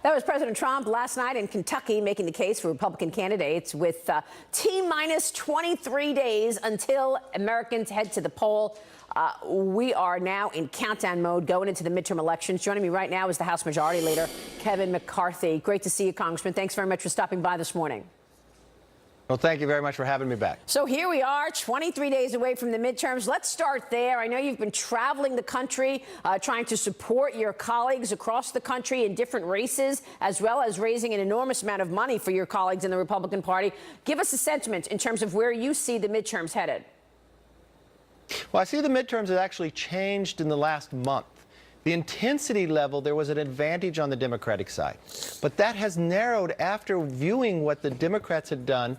That was President Trump last night in Kentucky making the case for Republican candidates with T-minus 23 days until Americans head to the poll. We are now in countdown mode going into the midterm elections. Joining me right now is the House Majority Leader, Kevin McCarthy. Great to see you, Congressman. Thanks very much for stopping by this morning. Well, thank you very much for having me back. So here we are, 23 days away from the midterms. Let's start there. I know you've been traveling the country, trying to support your colleagues across the country in different races, as well as raising an enormous amount of money for your colleagues in the Republican Party. Give us a sentiment in terms of where you see the midterms headed. Well, I see the midterms have actually changed in the last month. The intensity level, there was an advantage on the Democratic side. But that has narrowed after viewing what the Democrats had done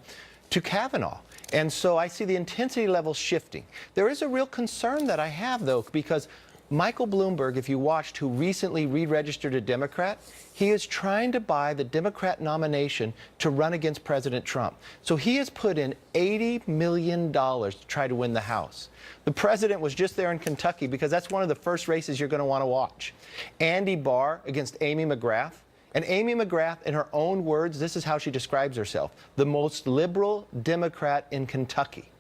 to Kavanaugh. And so I see the intensity level shifting. There is a real concern that I have, though, because Michael Bloomberg, if you watched, who recently re-registered a Democrat, he is trying to buy the Democrat nomination to run against President Trump. So he has put in $80 million to try to win the House. The president was just there in Kentucky because that's one of the first races you're going to want to watch. Andy Barr against Amy McGrath. And Amy McGrath, in her own words, this is how she describes herself: the most liberal Democrat in Kentucky.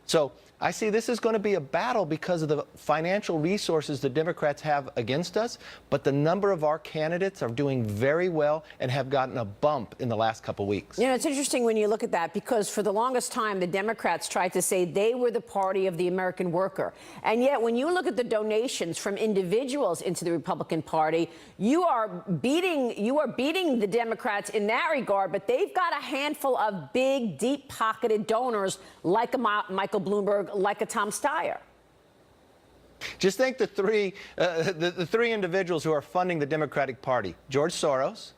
So I see this is going to be a battle because of the financial resources the Democrats have against us, but the number of our candidates are doing very well and have gotten a bump in the last couple weeks. You know, it's interesting when you look at that, because for the longest time, the Democrats tried to say they were the party of the American worker. And yet, when you look at the donations from individuals into the Republican Party, you are beating the Democrats in that regard, but they've got a handful of big, deep-pocketed donors like a Michael Bloomberg, like a Tom Steyer. Just think the three individuals who are funding the Democratic Party: George Soros,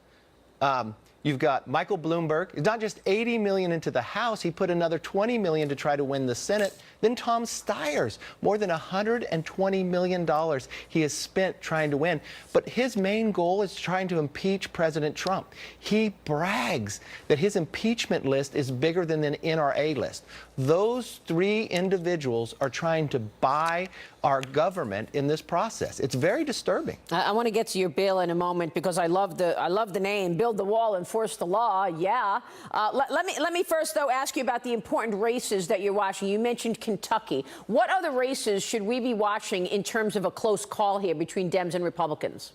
you've got Michael Bloomberg. It's not just $80 million into the House. He put another $20 million to try to win the Senate. Then Tom Steyer's more than $120 million he has spent trying to win. But his main goal is trying to impeach President Trump. He brags that his impeachment list is bigger than the NRA list. Those three individuals are trying to buy our government in this process. It's very disturbing. I want to get to your bill in a moment because I love the name, build the wall, enforce the law. Yeah. Let me first, though, ask you about the important races that you're watching. You mentioned Kentucky. What other races should we be watching in terms of a close call here between Dems and Republicans?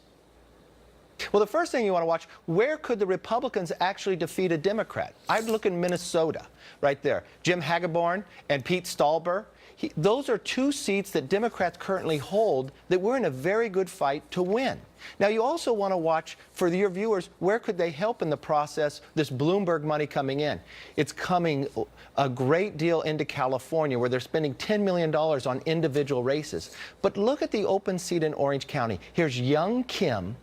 Well, the first thing you want to watch, where could the Republicans actually defeat a Democrat? I'd look in Minnesota, right there. Jim Hagedorn and Pete Stauber. Those are two seats that Democrats currently hold that we're in a very good fight to win. Now, you also want to watch, for your viewers, where could they help in the process, this Bloomberg money coming in? It's coming a great deal into California, where they're spending $10 million on individual races. But look at the open seat in Orange County. Here's young Kim,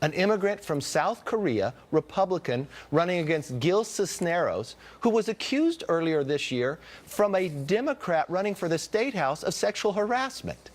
an immigrant from South Korea, Republican, running against Gil Cisneros, who was accused earlier this year from a Democrat running for the State House of sexual harassment.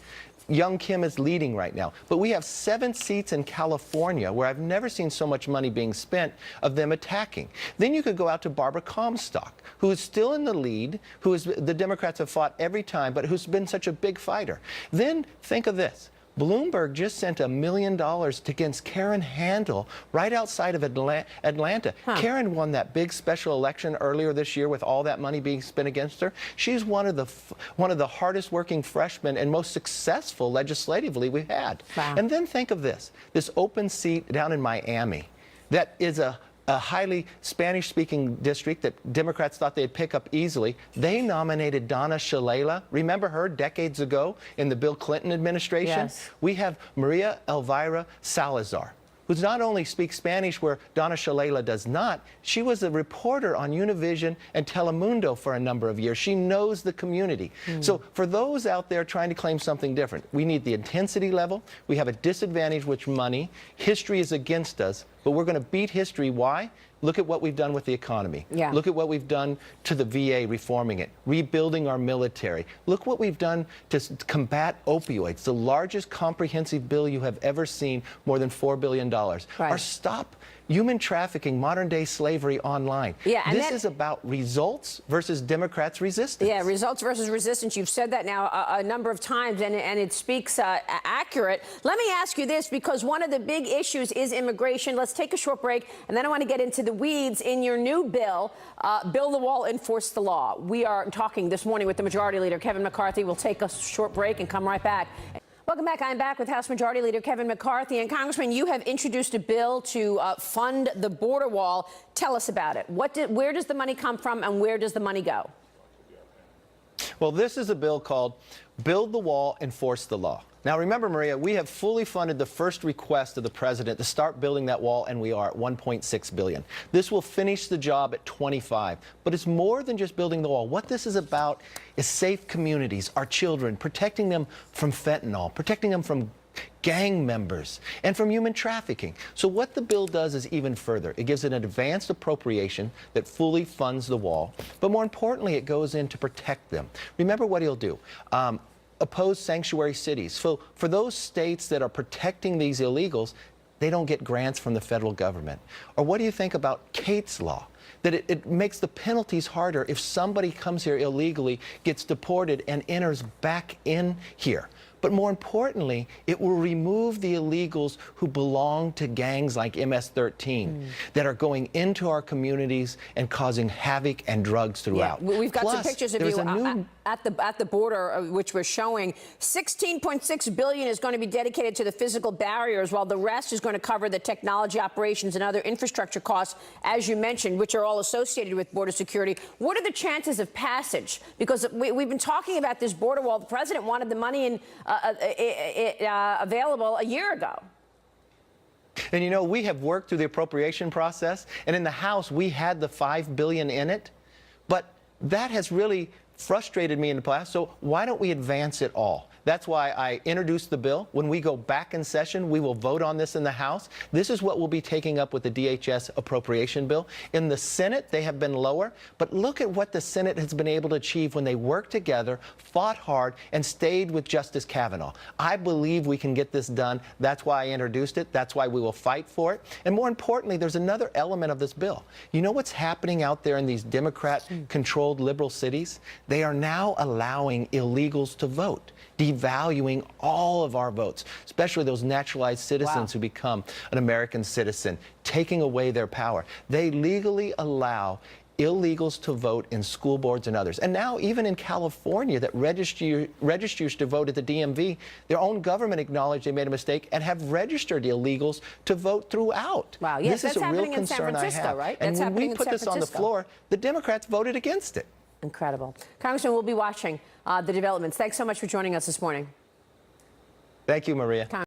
Young Kim is leading right now. But we have 7 seats in California where I've never seen so much money being spent of them attacking. Then you could go out to Barbara Comstock, who is still in the lead, the Democrats have fought every time, but who's been such a big fighter. Then think of this. Bloomberg just sent $1 million against Karen Handel right outside of Atlanta. Karen won that big special election earlier this year with all that money being spent against her. She's one of the hardest working freshmen and most successful legislatively we've had. Wow. And then think of this open seat down in Miami that is a highly Spanish-speaking district that Democrats thought they'd pick up easily. They nominated Donna Shalala. Remember her decades ago in the Bill Clinton administration? Yes. We have Maria Elvira Salazar, who not only speaks Spanish where Donna Shalala does not, she was a reporter on Univision and Telemundo for a number of years. She knows the community. So for those out there trying to claim something different, we need the intensity level. We have a disadvantage with money. History is against us, but we're going to beat history. Why? Look at what we've done with the economy. Yeah. Look at what we've done to the VA, reforming it, rebuilding our military. Look what we've done to combat opioids, the largest comprehensive bill you have ever seen, more than $4 billion. Right. Our stop human trafficking, modern-day slavery online. Yeah, and this is about results versus Democrats' resistance. Yeah, results versus resistance. You've said that now a number of times, and it speaks accurate. Let me ask you this, because one of the big issues is immigration. Let's take a short break, and then I want to get into the weeds in your new bill, Build the Wall, Enforce the Law. We are talking this morning with the Majority Leader, Kevin McCarthy. We'll take a short break and come right back. Welcome back. I'm back with House Majority Leader Kevin McCarthy. And Congressman, you have introduced a bill to fund the border wall. Tell us about it. Where does the money come from, and where does the money go? Well, this is a bill called Build the Wall, Enforce the Law. Now, remember, Maria, we have fully funded the first request of the president to start building that wall, and we are at $1.6 billion. This will finish the job at 25. But it's more than just building the wall. What this is about is safe communities, our children, protecting them from fentanyl, protecting them from gang members, and from human trafficking. So what the bill does is even further. It gives an advanced appropriation that fully funds the wall, but more importantly, it goes in to protect them. Remember what he'll do. Oppose sanctuary cities. So for those states that are protecting these illegals, they don't get grants from the federal government. Or what do you think about Kate's law? That it makes the penalties harder if somebody comes here illegally, gets deported, and enters back in here. But more importantly, it will remove the illegals who belong to gangs like MS-13 that are going into our communities and causing havoc and drugs throughout. Yeah, we've got Plus, some pictures of you at the border, which we're showing. $16.6 billion is going to be dedicated to the physical barriers, while the rest is going to cover the technology, operations, and other infrastructure costs, as you mentioned, which are all associated with border security. What are the chances of passage? Because we've been talking about this border wall. The president wanted the money available a year ago. And you know, we have worked through the appropriation process, and in the House we had the $5 billion in it, but that has really frustrated me in the past. So why don't we advance it all? That's why I introduced the bill. When we go back in session, we will vote on this in the House. This is what we'll be taking up with the DHS appropriation bill. In the Senate, they have been lower, but look at what the Senate has been able to achieve when they worked together, fought hard, and stayed with Justice Kavanaugh. I believe we can get this done. That's why I introduced it. That's why we will fight for it. And more importantly, there's another element of this bill. You know what's happening out there in these Democrat-controlled liberal cities? They are now allowing illegals to vote, devaluing all of our votes, especially those naturalized citizens who become an American citizen, taking away their power. They legally allow illegals to vote in school boards and others. And now even in California that registers to vote at the DMV, their own government acknowledged they made a mistake and have registered illegals to vote throughout. Wow, yes, this is a real concern I have. Right? And when we put this on the floor, the Democrats voted against it. Incredible. Congressman, we'll be watching the developments. Thanks so much for joining us this morning. Thank you, Maria.